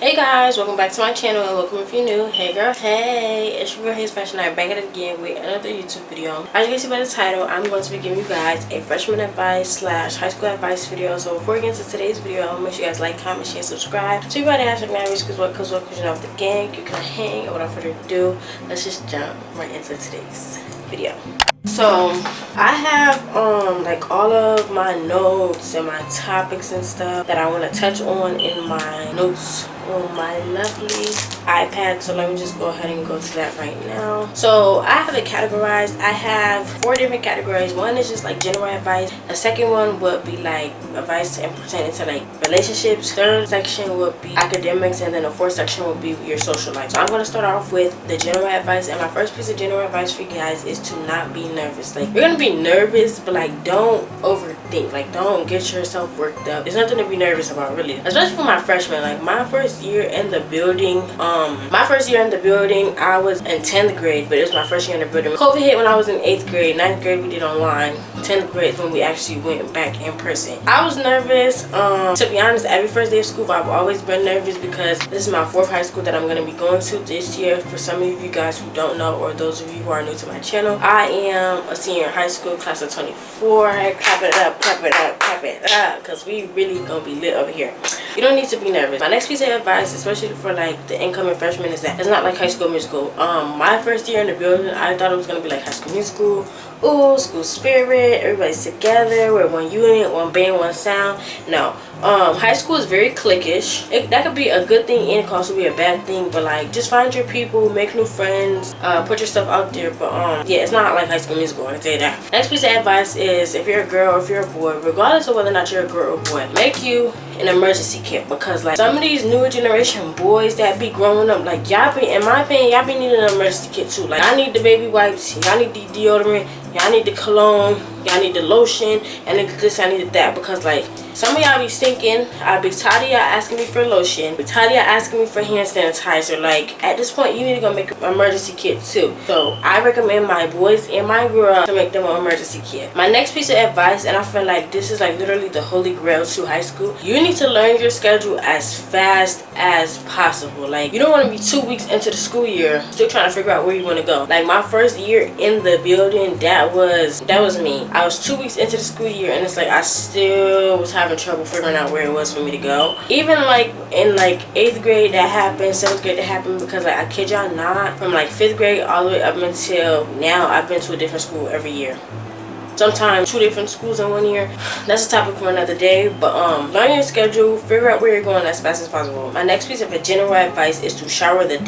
Hey guys, welcome back to my channel and welcome if you're new. Hey girl, hey, it's your girl heyyitsspassionn. I'm back at it again with another YouTube video. As you can see by the title, I'm going to be giving you guys a freshman advice / high school advice video. So before we get into today's video, make sure you guys like, comment, share, subscribe. So you got the hashtag nybabies because you know the gang, you can hang. And without further ado, let's just jump right into today's video. So I have like all of my notes and my topics and stuff that I want to touch on in my notes on my lovely iPad. So let me just go ahead and go to that right now. So I have it categorized. I have 4 different categories. One is just like general advice. The second one would be like advice and pertaining to like relationships. Third section would be academics, and then the fourth section would be your social life. So I'm going to start off with the general advice, and my first piece of general advice for you guys is to not be nervous. Like, you're gonna be nervous, but like don't overthink. Like, don't get yourself worked up. There's nothing to be nervous about, really, especially for my freshman. Like, my first year in the building, I was in 10th grade, but it was my first year in the building. COVID hit when I was in 8th grade. 9th grade we did online. 10th grade when we actually went back in person. I was nervous. To be honest, every first day of school I've always been nervous because this is my 4th high school that I'm going to be going to this year. For some of you guys who don't know, or those of you who are new to my channel, I am a senior in high school, class of 24. Clap it up, clap it up, clap it up, because we really gonna be lit over here. You don't need to be nervous. My next piece of advice, especially for like the incoming freshmen, is that it's not like High School Musical. My first year in the building, I thought it was gonna be like High School Musical. Ooh, school spirit, everybody's together, we're one unit, one band, one sound. No, high school is very cliquish. That could be a good thing and it can also be a bad thing, but like, just find your people, make new friends, put yourself out there. But yeah, it's not like High School Musical, I can tell you that. Next piece of advice is, if you're a girl or if you're a boy, regardless of whether or not you're a girl or boy, make you an emergency kit, because like some of these newer generation boys that be growing up, like y'all be, in my opinion, y'all be needing an emergency kit too. Like, I need the baby wipes, y'all need the deodorant, y'all need the cologne, y'all need the lotion, and this, I need that, because like some of y'all be thinking, I be tired of y'all asking me for lotion, be tired of y'all asking me for hand sanitizer. Like, at this point, you need to go make an emergency kit too. So I recommend my boys and my girls to make them an emergency kit. My next piece of advice, and I feel like this is like literally the holy grail to high school, you need to learn your schedule as fast as possible. Like, you don't want to be 2 weeks into the school year still trying to figure out where you want to go. Like, my first year in the building, that was me. I was 2 weeks into the school year, and it's like I still was having trouble figuring out where it was for me to go. Even like in like 8th grade that happened, 7th grade that happened, because like, I kid y'all not, from like 5th grade all the way up until now, I've been to a different school every year. Sometimes 2 different schools in 1 year. That's a topic for another day. But learn your schedule, figure out where you're going as fast as possible. My next piece of general advice is to shower the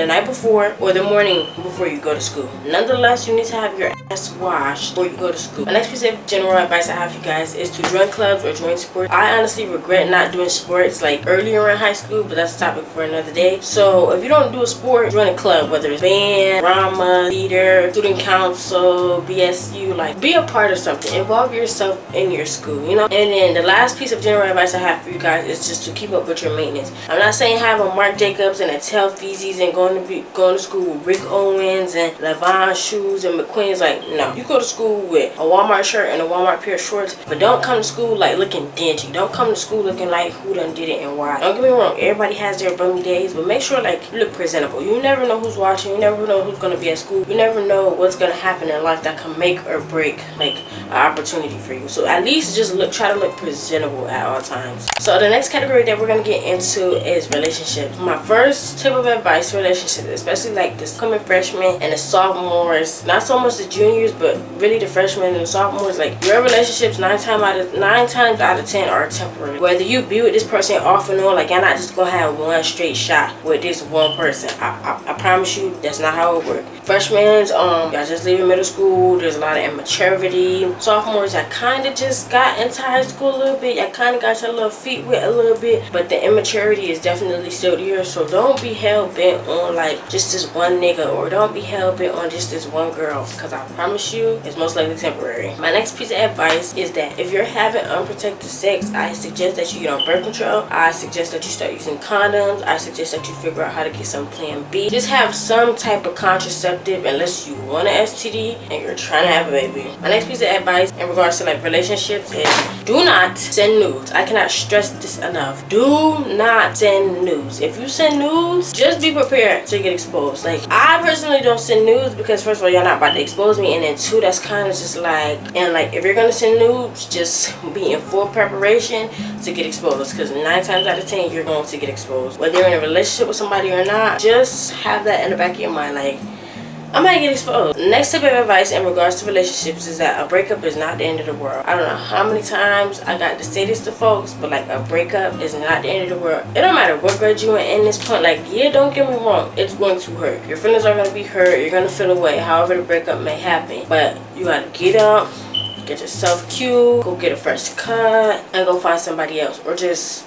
night before or the morning before you go to school. Nonetheless, you need to have your ass washed before you go to school. My next piece of general advice I have for you guys is to join clubs or join sports. I honestly regret not doing sports like earlier in high school, but that's a topic for another day. So if you don't do a sport, join a club, whether it's band, drama, theater, student council, BSU. Like, be a part of something, involve yourself in your school, you know. And then the last piece of general advice I have for you guys is just to keep up with your maintenance. I'm not saying have a Marc Jacobs and a Tel Feezies and going to school with Rick Owens and Levon shoes and McQueen's. Like, no, you go to school with a Walmart shirt and a Walmart pair of shorts, but don't come to school like looking dingy. Don't come to school looking like who done did it and why. Don't get me wrong, everybody has their bummy days, but make sure like you look presentable. You never know who's watching, you never know who's going to be at school, you never know what's going to happen in life that can make or break like an opportunity for you. So at least just try to look presentable at all times. So the next category that we're going to get into is relationships. My first tip of advice for relationships, especially like this coming freshmen and the sophomores, not so much the juniors, but really the freshmen and the sophomores, like, your relationships 9 times out of 10 are temporary. Whether you be with this person off and on, like, you're not just gonna have one straight shot with this one person. I promise you that's not how it works. Freshmen, y'all just leaving middle school, there's a lot of immaturity. Sophomores, I kind of just got into high school a little bit, I kind of got your little feet wet a little bit, but the immaturity is definitely still there. So don't be hell-bent on like just this one nigga, or don't be hell-bent on just this one girl, because I promise you it's most likely temporary. My next piece of advice is that if you're having unprotected sex, I suggest that you get on birth control. I suggest that you start using condoms. I suggest that you figure out how to get some plan B. Just have some type of contraceptive unless you want an STD and you're trying to have a baby. My next piece of advice in regards to like relationships is do not send nudes. I cannot stress this enough. Do not send nudes. If you send nudes, just be prepared to get exposed. Like, I personally don't send nudes because first of all, y'all not about to expose me, and then two, that's kind of just like, and like if you're gonna send nudes, just be in full preparation to get exposed, because 9 times out of 10 you're going to get exposed. Whether you're in a relationship with somebody or not, just have that in the back of your mind, like, I might get exposed. Next tip of advice in regards to relationships is that a breakup is not the end of the world. I don't know how many times I got to say this to folks, but like, a breakup is not the end of the world. It don't matter what grade you in this point. Like, yeah, don't get me wrong, it's going to hurt. Your feelings are going to be hurt. You're going to feel away, however the breakup may happen. But you got to get up, get yourself cute, go get a fresh cut, and go find somebody else. Or just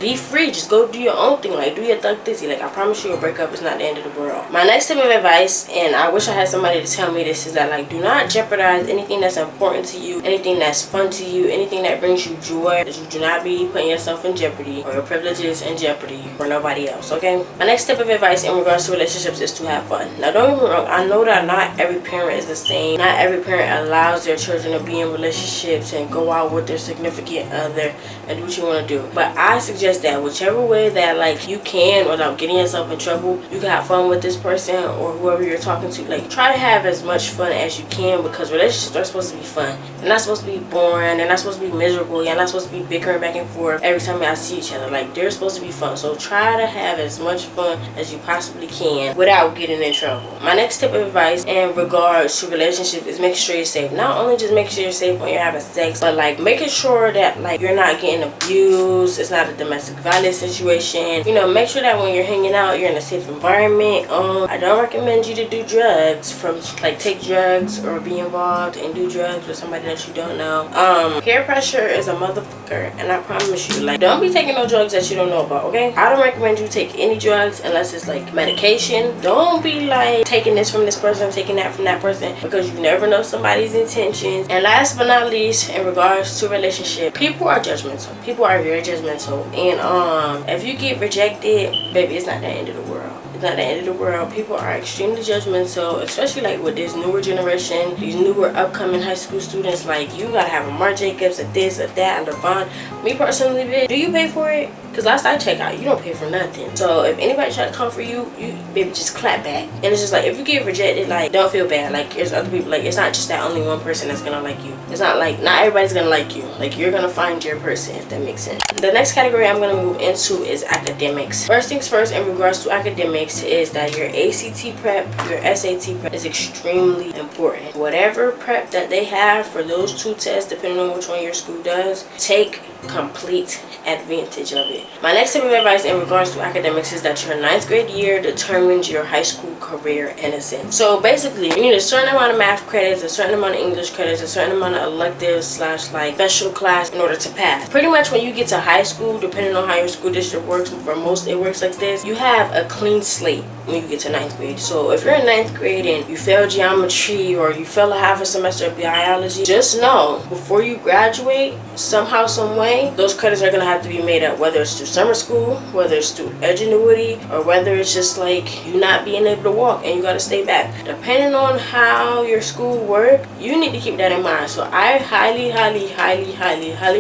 be free. Just go do your own thing. Like, do your thug dizzy. Like, I promise you, a breakup is not the end of the world. My next tip of advice, and I wish I had somebody to tell me this, is that like, do not jeopardize anything that's important to you, anything that's fun to you, anything that brings you joy. That you do not be putting yourself in jeopardy or your privileges in jeopardy for nobody else. Okay. My next tip of advice in regards to relationships is to have fun. Now, don't get me wrong, I know that not every parent is the same. Not every parent allows their children to be in relationships and go out with their significant other and do what you want to do. But I suggest that whichever way that like you can without getting yourself in trouble, you can have fun with this person or whoever you're talking to. Like, try to have as much fun as you can, because relationships are supposed to be fun. They're not supposed to be boring. They're not supposed to be miserable. You're not supposed to be bickering back and forth every time y'all see each other. Like, they're supposed to be fun. So try to have as much fun as you possibly can without getting in trouble. My next tip of advice in regards to relationships is make sure you're safe. Not only just make sure you're safe when you're having sex, but like making sure that like you're not getting abused. It's not a domestic violence situation. You know, make sure that when you're hanging out, you're in a safe environment. I don't recommend you to do drugs, from like take drugs or be involved and do drugs with somebody that you don't know. Peer pressure is a motherfucker, and I promise you, like, don't be taking no drugs that you don't know about. Okay, I don't recommend you take any drugs unless it's like medication. Don't be like taking this from this person, taking that from that person, because you never know somebody's intentions. And last but not least, in regards to relationship, people are judgmental. People are very judgmental, and if you get rejected, baby, it's not the end of the world. It's not the end of the world. People are extremely judgmental, especially like with this newer generation, these newer upcoming high school students. Like, you gotta have a Marc Jacobs, a this, a that, a Levon. Me personally, bitch, do you pay for it? Because last I checked out, you don't pay for nothing. So if anybody try to come for you, baby, just clap back. And it's just like, if you get rejected, like, don't feel bad. Like, there's other people. Like, it's not just that only one person that's gonna like you. It's not like, not everybody's gonna like you. Like, you're gonna find your person, if that makes sense. The next category I'm gonna move into is academics. First things first, in regards to academics, is that your ACT prep, your SAT prep is extremely important. Whatever prep that they have for those two tests, depending on which one your school does, take complete advantage of it. My next tip of advice in regards to academics is that your 9th grade year determines your high school career, in a sense. So basically, you need a certain amount of math credits, a certain amount of English credits, a certain amount of electives slash like special class in order to pass. Pretty much when you get to high school, depending on how your school district works, for most it works like this, you have a clean slate when you get to 9th grade. So if you're in 9th grade and you fail geometry or you fail a half a semester of biology, just know before you graduate, somehow, some way, those credits are gonna have to be made up, whether it's through summer school, whether it's through edgenuity, or whether it's just like you not being able to walk and you gotta stay back. Depending on how your school work, you need to keep that in mind. So I highly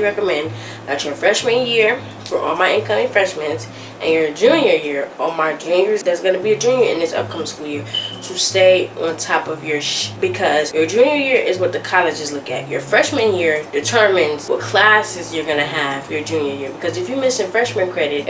recommend that your freshman year, for all my incoming freshmen, and your junior year, all my juniors that's going to be a junior in this upcoming school year, to stay on top of your because your junior year is what the colleges look at. Your freshman year determines what classes you're going to have your junior year. Because if you're missing freshman credits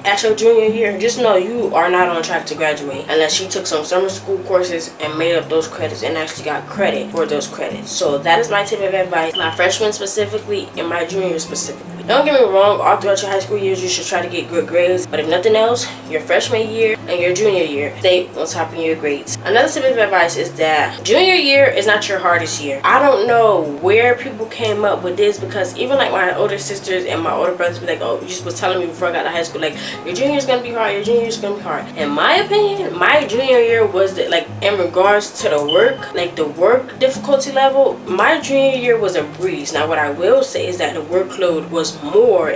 at your junior year, just know you are not on track to graduate unless you took some summer school courses and made up those credits and actually got credit for those credits. So that is my tip of advice, my freshmen specifically and my juniors specifically. Don't get me wrong, all throughout your high school years, you should try to get good grades. But if nothing else, your freshman year and your junior year, stay on top of your grades. Another tip of advice is that junior year is not your hardest year. I don't know where people came up with this, because even like my older sisters and my older brothers be like, oh, you just was telling me before I got to high school, like, your junior is going to be hard, your junior is going to be hard. In my opinion, my junior year was like, in regards to the work, like the work difficulty level, my junior year was a breeze. Now, what I will say is that the workload was more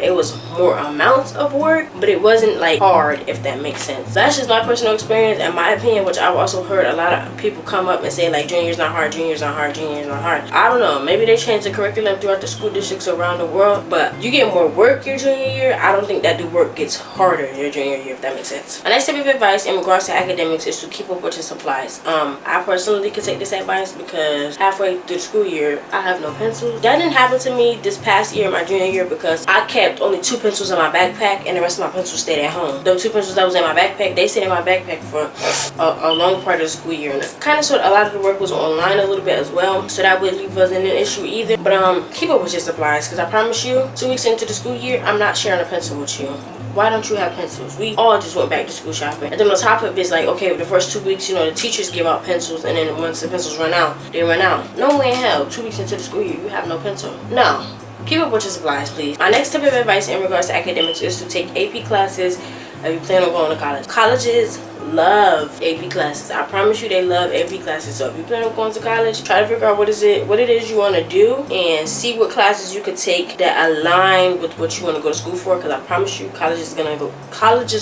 amounts of work, but it wasn't like hard, if that makes sense. That's just my personal experience and my opinion, which I've also heard a lot of people come up and say like junior's not hard, junior's not hard, junior's not hard. I don't know, maybe they changed the curriculum throughout the school districts around the world, but you get more work your junior year. I don't think that the work gets harder your junior year, if that makes sense. My next tip of advice in regards to academics is to keep up with your supplies. I personally could take this advice because halfway through the school year I have no pencils. That didn't happen to me this past year, my junior year, because I kept only 2 pencils in my backpack and the rest of my pencils stayed at home. The 2 pencils that was in my backpack, they stayed in my backpack for a long part of the school year, and kind of sort of a lot of the work was online a little bit as well, so that really wasn't an issue either. But keep up with your supplies, because I promise you 2 weeks into the school year I'm not sharing a pencil with you. Why don't you have pencils? We all just went back to school shopping. And then on top of it, it's like, okay, the first 2 weeks, you know, the teachers give out pencils, and then once the pencils run out, they run out. No way in hell, 2 weeks into the school year, you have no pencil. No. Keep up with your supplies, please. My next tip of advice in regards to academics is to take AP classes if you plan on going to college. Colleges love AP classes. I promise you, they love AP classes. So if you plan on going to college, try to figure out what it is you want to do, and see what classes you could take that align with what you want to go to school for, because I promise you colleges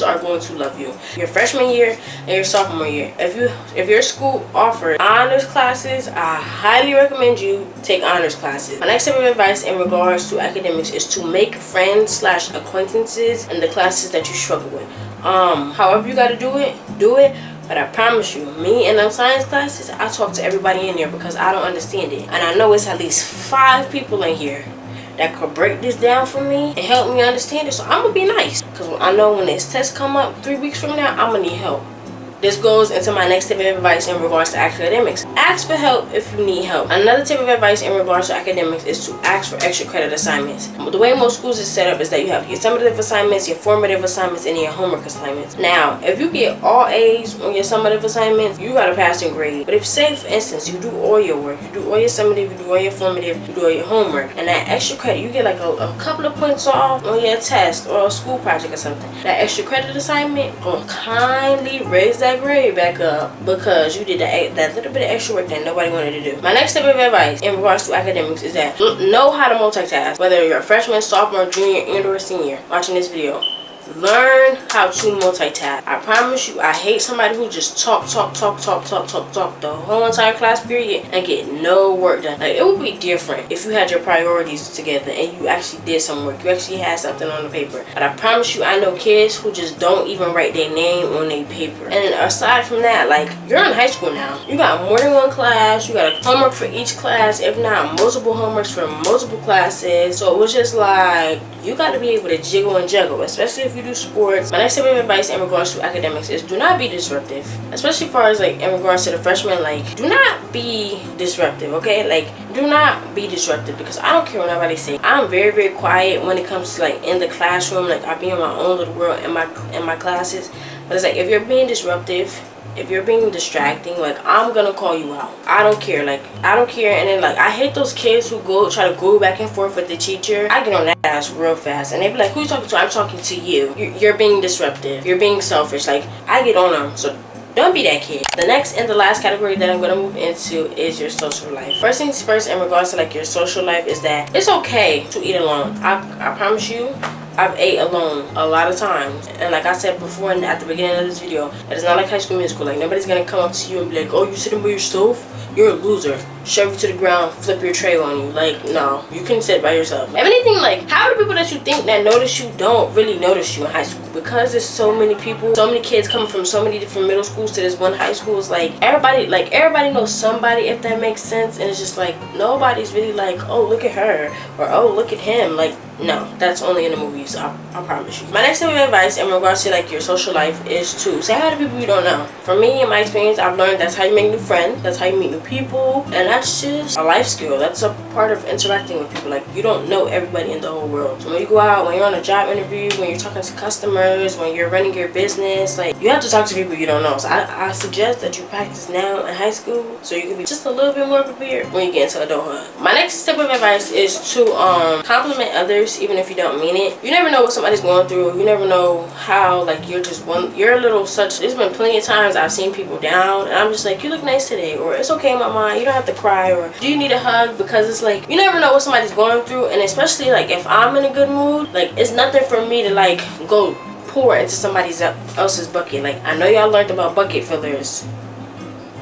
are going to love you. Your freshman year and your sophomore year, if your school offers honors classes, I highly recommend you take honors classes. My next tip of advice in regards to academics is to make friends / acquaintances in the classes that you struggle with. However you gotta do it, but I promise you, me in them science classes, I talk to everybody in there because I don't understand it, and I know it's at least 5 people in here that could break this down for me and help me understand it. So I'm gonna be nice, because I know when this test come up 3 weeks from now, I'm gonna need help. This goes into my next tip of advice in regards to academics. Ask for help if you need help. Another tip of advice in regards to academics is to ask for extra credit assignments. The way most schools is set up is that you have your summative assignments, your formative assignments, and your homework assignments. Now, if you get all A's on your summative assignments, you got a passing grade. But if, say for instance, you do all your work, you do all your summative, you do all your formative, you do all your homework, and that extra credit, you get like a couple of points off on your test or a school project or something, that extra credit assignment gonna kindly raise that grade back up because you did that little bit of extra work that nobody wanted to do. My next tip of advice in regards to academics is that know how to multitask. Whether you're a freshman, sophomore, junior, and or senior watching this video, learn how to multitask. I promise you, I hate somebody who just talk the whole entire class period and get no work done. Like, it would be different if you had your priorities together and you actually did some work. You actually had something on the paper. But I promise you, I know kids who just don't even write their name on their paper. And then aside from that, like, you're in high school now. You got more than one class. You got a homework for each class, if not multiple homeworks for multiple classes. So it was just like, you got to be able to jiggle and juggle, especially if you do sports. My next tip of advice in regards to academics is do not be disruptive, especially as far as like in regards to the freshmen. Like, do not be disruptive, okay? Like, do not be disruptive, because I don't care what nobody say. I'm very, very quiet when it comes to like in the classroom. Like, I be in my own little world in my classes. But it's like, if you're being disruptive, if you're being distracting, like, I'm gonna call you out. I don't care. Like, I don't care. And then, like, I hate those kids who try to go back and forth with the teacher. I get on that ass real fast, and they be like, who you talking to? I'm talking to you. You're being disruptive. You're being selfish. Like, I get on them. So don't be that kid. The next and the last category that I'm gonna move into is your social life. First things first, in regards to like your social life, is that it's okay to eat alone. I promise you, I've ate alone a lot of times, and like I said before and at the beginning of this video, it is not like High School Musical. Like, nobody's gonna come up to you and be like, oh, you sitting by yourself? You're a loser. Shove you to the ground, flip your tray on you. Like, no, you can sit by yourself. If anything, like, how do people that you think that notice you don't really notice you in high school? Because there's so many people, so many kids coming from so many different middle schools to this one high school. It's like everybody knows somebody, if that makes sense. And it's just like, nobody's really like, oh, look at her, or oh, look at him. Like, no, that's only in the movies. I promise you. My next tip of advice in regards to like your social life is to say hi to people you don't know. For me, in my experience, I've learned that's how you make new friends. That's how you meet new people, and that's just a life skill. That's a part of interacting with people. Like, you don't know everybody in the whole world. So when you go out, when you're on a job interview, when you're talking to customers, when you're running your business, like, you have to talk to people you don't know. So I suggest that you practice now in high school so you can be just a little bit more prepared when you get into adulthood. My next tip of advice is to compliment others words even if you don't mean it. You never know what somebody's going through. You never know how, like, you're a little such. There's been plenty of times I've seen people down and I'm just like, you look nice today, or it's okay mama, you don't have to cry, or do you need a hug? Because it's like, you never know what somebody's going through. And especially like if I'm in a good mood, like, it's nothing for me to like go pour into somebody else's bucket. Like, I know y'all learned about bucket fillers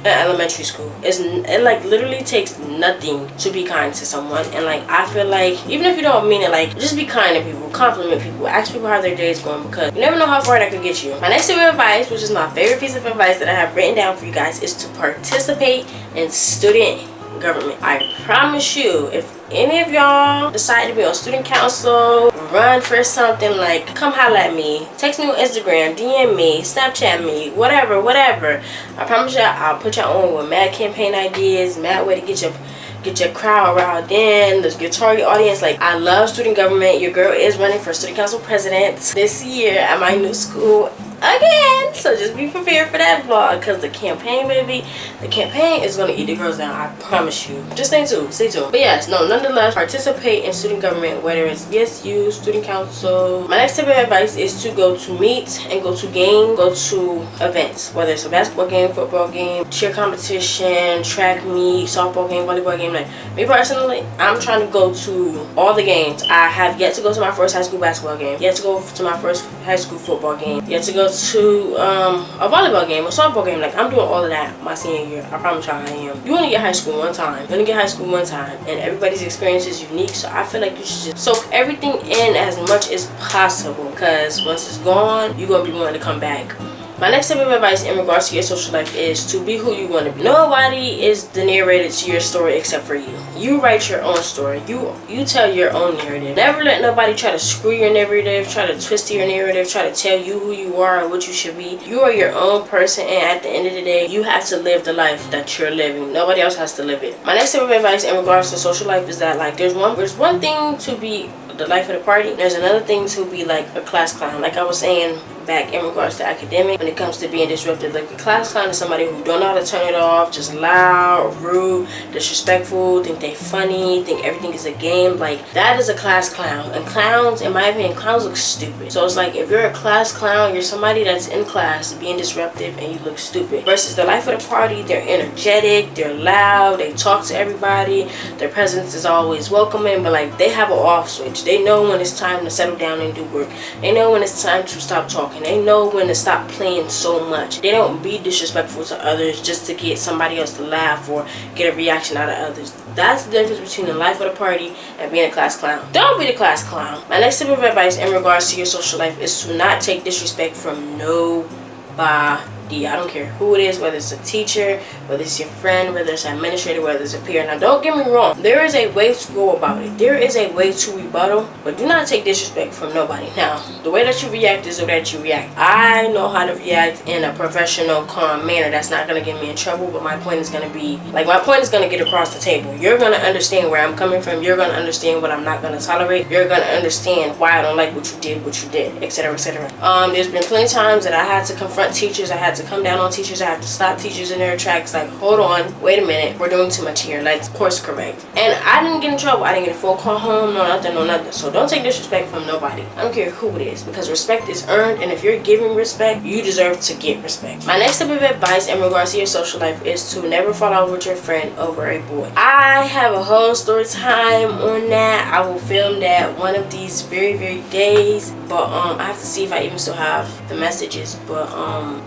in elementary school. It like literally takes nothing to be kind to someone. And like, I feel like even if you don't mean it, like, just be kind to people, compliment people, ask people how their day is going, because you never know how far that could get you. My next bit of advice, which is my favorite piece of advice that I have written down for you guys, is to participate in student government. I promise you, if any of y'all decide to be on student council, run for something, like, come holla at me, text me on Instagram, DM me, Snapchat me, whatever. I promise y'all, I'll put y'all on with mad campaign ideas, mad way to get your crowd riled in, your target audience. Like, I love student government. Your girl is running for student council president this year at my new school again, so just be prepared for that vlog, because the campaign, baby, the campaign is going to eat the girls down, I promise you. Just stay tuned. But yes, no, nonetheless, participate in student government, whether it's BSU, student council. My next tip of advice is to go to meet and go to events, whether it's a basketball game, football game, cheer competition, track meet, softball game, volleyball game. Like, me personally, I'm trying to go to all the games. I have yet to go to my first high school basketball game, yet to go to my first high school football game, yet to go to a volleyball game, a softball game. Like, I'm doing all of that my senior year. I promise y'all I am. You only get high school one time. And everybody's experience is unique, so I feel like you should just soak everything in as much as possible, because once it's gone, you're going to be wanting to come back. My next tip of advice in regards to your social life is to be who you want to be. Nobody is the narrator to your story except for you. You write your own story. You tell your own narrative. Never let nobody try to screw your narrative, try to twist your narrative, try to tell you who you are and what you should be. You are your own person, and at the end of the day, you have to live the life that you're living. Nobody else has to live it. My next tip of advice in regards to social life is that, like, there's one thing to be the life of the party. There's another thing to be like a class clown. Like I was saying back in regards to academic, when it comes to being disruptive, like a class clown is somebody who don't know how to turn it off, just loud, rude, disrespectful, think they funny, think everything is a game. Like, that is a class clown. And clowns, in my opinion, clowns look stupid. So it's like, if you're a class clown, you're somebody that's in class being disruptive and you look stupid. Versus the life of the party, they're energetic, they're loud, they talk to everybody, their presence is always welcoming, but like, they have an off switch. They know when it's time to settle down and do work. They know when it's time to stop talking. They know when to stop playing so much. They don't be disrespectful to others just to get somebody else to laugh or get a reaction out of others. That's the difference between the life of the party and being a class clown. Don't be the class clown. My next tip of advice in regards to your social life is to not take disrespect from nobody. I don't care who it is, whether it's a teacher, whether it's your friend, whether it's an administrator, whether it's a peer. Now, don't get me wrong. There is a way to go about it. There is a way to rebuttal, but do not take disrespect from nobody. Now, the way that you react is the way that you react. I know how to react in a professional, calm manner that's not going to get me in trouble, but my point is going to be, like, my point is going to get across the table. You're going to understand where I'm coming from. You're going to understand what I'm not going to tolerate. You're going to understand why I don't like what you did, etc., etc. There's been plenty of times that I had to confront teachers. I had to come down on teachers. I have to stop teachers in their tracks. Like, hold on, wait a minute, we're doing too much here. Let's course correct. And I didn't get in trouble. I didn't get a phone call home, no nothing. So don't take disrespect from nobody. I don't care who it is, because respect is earned, and if you're giving respect, you deserve to get respect. My next tip of advice in regards to your social life is to never fall out with your friend over a boy. I have a whole story time on that. I will film that one of these very, very days, but I have to see if I even still have the messages. But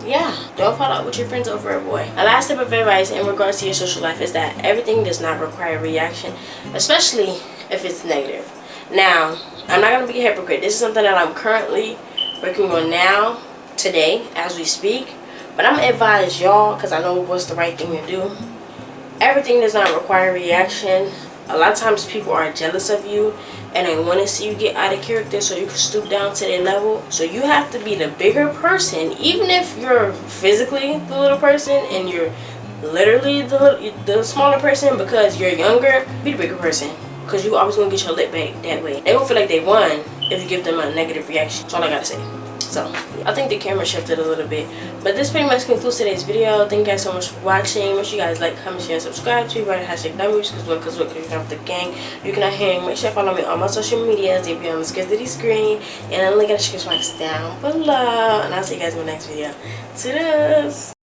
yeah, don't fall out with your friends over a boy. My last tip of advice in regards to your social life is that everything does not require reaction, especially if it's negative. Now, I'm not going to be a hypocrite. This is something that I'm currently working on now, today, as we speak. But I'm going to advise y'all, because I know what's the right thing to do. Everything does not require reaction. A lot of times people are jealous of you and they want to see you get out of character so you can stoop down to their level. So you have to be the bigger person, even if you're physically the little person and you're literally the smaller person, because you're younger. Be the bigger person, because you always going to get your lip back that way. They won't feel like they won if you give them a negative reaction. That's all I got to say. So I think the camera shifted a little bit, but this pretty much concludes today's video. Thank you guys so much for watching. Make sure you guys like, comment, share, and subscribe to me. Write hashtag nybabies because you're not the gang. You cannot hang. Make sure you follow me on my social medias. They be on the screen and the link in the description box down below. And I'll see you guys in my next video. Toodles.